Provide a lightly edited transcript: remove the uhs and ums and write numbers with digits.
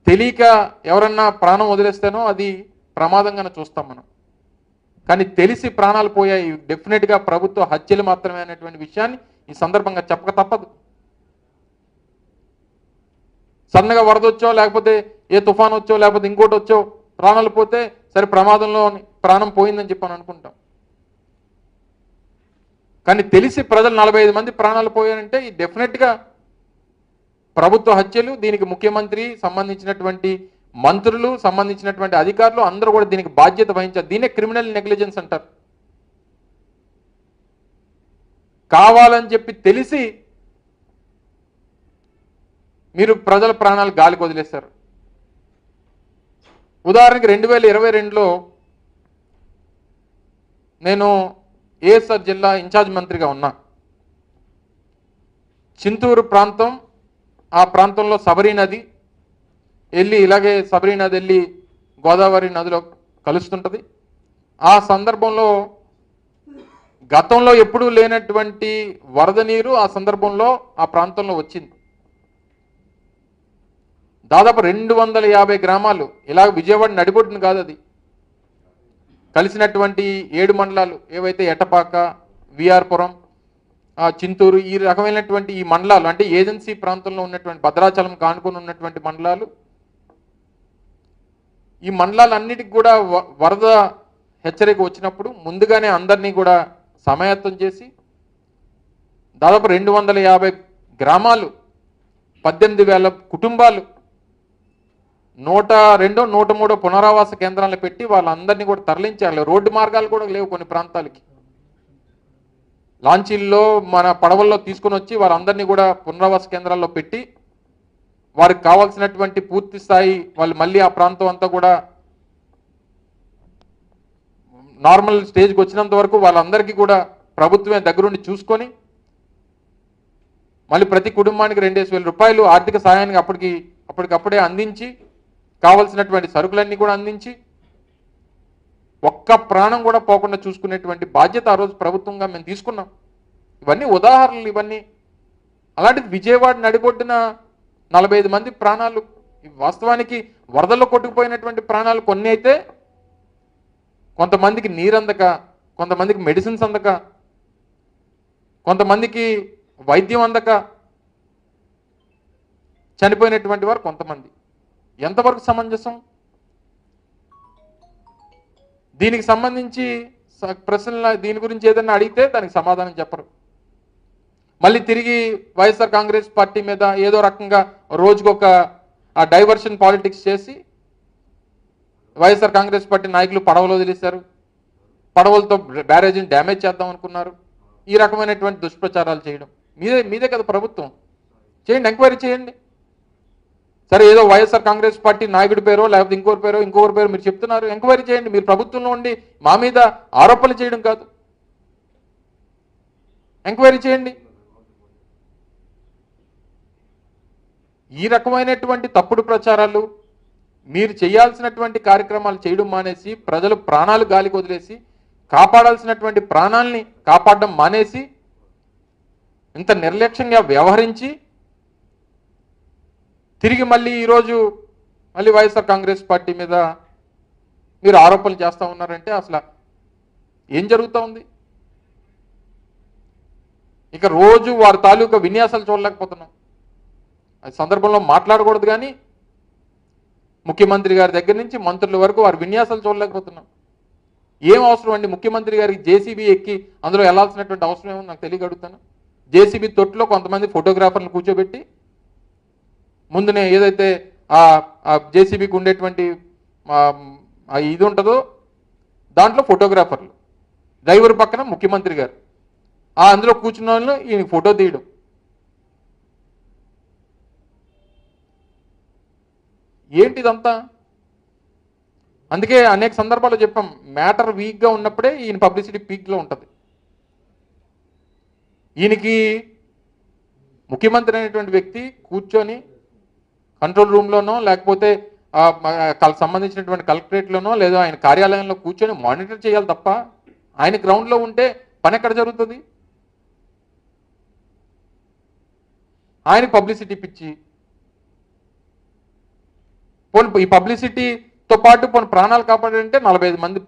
తెలియక ఎవరన్నా ప్రాణం వదిలేస్తేనో అది ప్రమాదంగానే చూస్తాం మనం. కానీ తెలిసి ప్రాణాలు పోయాయి డెఫినెట్గా ప్రభుత్వ హత్యలు మాత్రమే అనేటువంటి విషయాన్ని ఈ సందర్భంగా చెప్పక తప్పదు. సన్నగా వరద వచ్చో లేకపోతే ఏ తుఫాన్ వచ్చో లేకపోతే ఇంకోటి వచ్చో ప్రాణాలు పోతే సరే ప్రమాదంలో ప్రాణం పోయిందని చెప్పని అనుకుంటాం. కానీ తెలిసి ప్రజలు 45 మంది ప్రాణాలు పోయారంటే ఈ డెఫినెట్గా ప్రభుత్వ హత్యలు. దీనికి ముఖ్యమంత్రి సంబంధించినటువంటి మంత్రులు సంబంధించినటువంటి అధికారులు అందరూ కూడా దీనికి బాధ్యత వహించారు. దీనే క్రిమినల్ నెగ్లిజెన్స్ అంటారు. కావాలని చెప్పి తెలిసి మీరు ప్రజల ప్రాణాలు గాలికి వదిలేశారు. ఉదాహరణకి 2022లో నేను ఏఎస్ఆర్ జిల్లా ఇన్ఛార్జ్ మంత్రిగా ఉన్నా. చింతూరు ప్రాంతం, ఆ ప్రాంతంలో శబరి నది వెళ్ళి ఇలాగే శబరి నది వెళ్ళి గోదావరి నదిలో కలుస్తుంటుంది. ఆ సందర్భంలో గతంలో ఎప్పుడూ లేనటువంటి వరద నీరు ఆ సందర్భంలో ఆ ప్రాంతంలో వచ్చింది. దాదాపు 250 గ్రామాలు, ఇలా విజయవాడ నడిబొడ్డును కాదు అది, కలిసినటువంటి 7 మండలాలు ఏవైతే ఎటపాక, విఆర్పురం, చింతూరు, ఈ రకమైనటువంటి ఈ మండలాలు అంటే ఏజెన్సీ ప్రాంతంలో ఉన్నటువంటి భద్రాచలం కానుకొని ఉన్నటువంటి మండలాలు, ఈ మండలాలన్నిటికి కూడా వరద హెచ్చరిక వచ్చినప్పుడు ముందుగానే అందరినీ కూడా సమాయత్తం చేసి దాదాపు 250 గ్రామాలు, 18,000 కుటుంబాలు 102, 103 పునరావాస కేంద్రాలు పెట్టి వాళ్ళందరినీ కూడా తరలించాలి. రోడ్డు మార్గాలు కూడా లేవు కొన్ని ప్రాంతాలకి. లాంచీల్లో మన పడవల్లో తీసుకుని వచ్చి వాళ్ళందరినీ కూడా పునరావాస కేంద్రాల్లో పెట్టి వారికి కావాల్సినటువంటి పూర్తి స్థాయి వాళ్ళు మళ్ళీ ఆ ప్రాంతం అంతా కూడా నార్మల్ స్టేజ్కి వచ్చినంత వరకు వాళ్ళందరికీ కూడా ప్రభుత్వమే దగ్గరుండి చూసుకొని మళ్ళీ ప్రతి కుటుంబానికి 2,000 రూపాయలు ఆర్థిక సహాయానికి అప్పటికప్పుడే అందించి కావలసినటువంటి సరుకులన్నీ కూడా అందించి ఒక్క ప్రాణం కూడా పోకుండా చూసుకునేటువంటి బాధ్యత ఆ రోజు ప్రభుత్వంగా మేము తీసుకున్నాం. ఇవన్నీ ఉదాహరణలు. ఇవన్నీ అలాంటిది విజయవాడ నడిబొడ్డున 45 మంది ప్రాణాలు. వాస్తవానికి వరదల్లో కొట్టుకుపోయినటువంటి ప్రాణాలు కొన్ని అయితే కొంతమందికి నీరందక, కొంతమందికి మెడిసిన్స్ అందక, కొంతమందికి వైద్యం అందక చనిపోయినటువంటి వారు కొంతమంది. ఎంతవరకు సమంజసం? దీనికి సంబంధించి ప్రశ్నలు దీని గురించి ఏదైనా అడిగితే దానికి సమాధానం చెప్పరు. మళ్ళీ తిరిగి వైఎస్ఆర్ కాంగ్రెస్ పార్టీ మీద ఏదో రకంగా రోజుకొక డైవర్షన్ పాలిటిక్స్ చేసి వైఎస్ఆర్ కాంగ్రెస్ పార్టీ నాయకులు పడవలు వదిలేశారు, పడవలతో బ్యారేజీని డ్యామేజ్ చేద్దాం అనుకున్నారు. ఈ రకమైనటువంటి దుష్ప్రచారాలు చేయడం మీదే కదా ప్రభుత్వం. చేయండి, ఎంక్వైరీ చేయండి. సరే, ఏదో వైఎస్ఆర్ కాంగ్రెస్ పార్టీ నాయకుడి పేరో లేకపోతే ఇంకొకరి పేరో మీరు చెప్తున్నారు, ఎంక్వైరీ చేయండి. మీరు ప్రభుత్వంలో ఉండి మా మీద ఆరోపణలు చేయడం కాదు, ఎంక్వైరీ చేయండి. ఈ రకమైనటువంటి తప్పుడు ప్రచారాలు, మీరు చేయాల్సినటువంటి కార్యక్రమాలు చేయడం మానేసి ప్రజలు ప్రాణాలు గాలికి వదిలేసి కాపాడాల్సినటువంటి ప్రాణాలని కాపాడడం మానేసి ఇంత నిర్లక్ష్యంగా వ్యవహరించి తిరిగి మళ్ళీ ఈరోజు మళ్ళీ వైఎస్ఆర్ కాంగ్రెస్ పార్టీ మీద మీరు ఆరోపణలు చేస్తూ ఉన్నారంటే అసలు ఏం జరుగుతూ ఉంది? ఇక రోజు వారి తాలూకా విన్యాసాలు చూడలేకపోతున్నాం. ఆ సందర్భంలో మాట్లాడకూడదు, కానీ ముఖ్యమంత్రి గారి దగ్గర నుంచి మంత్రుల వరకు వారి విన్యాసాలు చూడలేకపోతున్నాం. ఏం అవసరం అండి ముఖ్యమంత్రి గారికి జేసీబీ ఎక్కి అందులో వెళ్లాల్సినటువంటి అవసరం ఏమో నాకు తెలియగలుగుతాను. జేసీబీ తొట్టులో కొంతమంది ఫోటోగ్రాఫర్లు కూర్చోబెట్టి ముందునే ఏదైతే ఆ జేసీబీకి ఉండేటువంటి ఇది ఉంటుందో దాంట్లో ఫోటోగ్రాఫర్లు, డ్రైవర్ పక్కన ముఖ్యమంత్రి గారు, అందులో కూర్చున్న వాళ్ళు ఈయన ఫోటో తీయడం. ఏంటిదంతా? అందుకే అనేక సందర్భాల్లో చెప్పాం, మ్యాటర్ వీక్గా ఉన్నప్పుడే ఈయన పబ్లిసిటీ పీక్లో ఉంటుంది. ఈయనకి ముఖ్యమంత్రి అనేటువంటి వ్యక్తి కూర్చొని కంట్రోల్ రూమ్లోనో లేకపోతే సంబంధించినటువంటి కలెక్టరేట్లోనో లేదా ఆయన కార్యాలయంలో కూర్చొని మానిటర్ చేయాలి తప్ప ఆయన గ్రౌండ్లో ఉంటే పని ఎక్కడ జరుగుతుంది? ఆయన పబ్లిసిటీ పిచ్చి. పోనీ ఈ పబ్లిసిటీతో పాటు పోనీ ప్రాణాలు కాపాడారంటే 45 మంది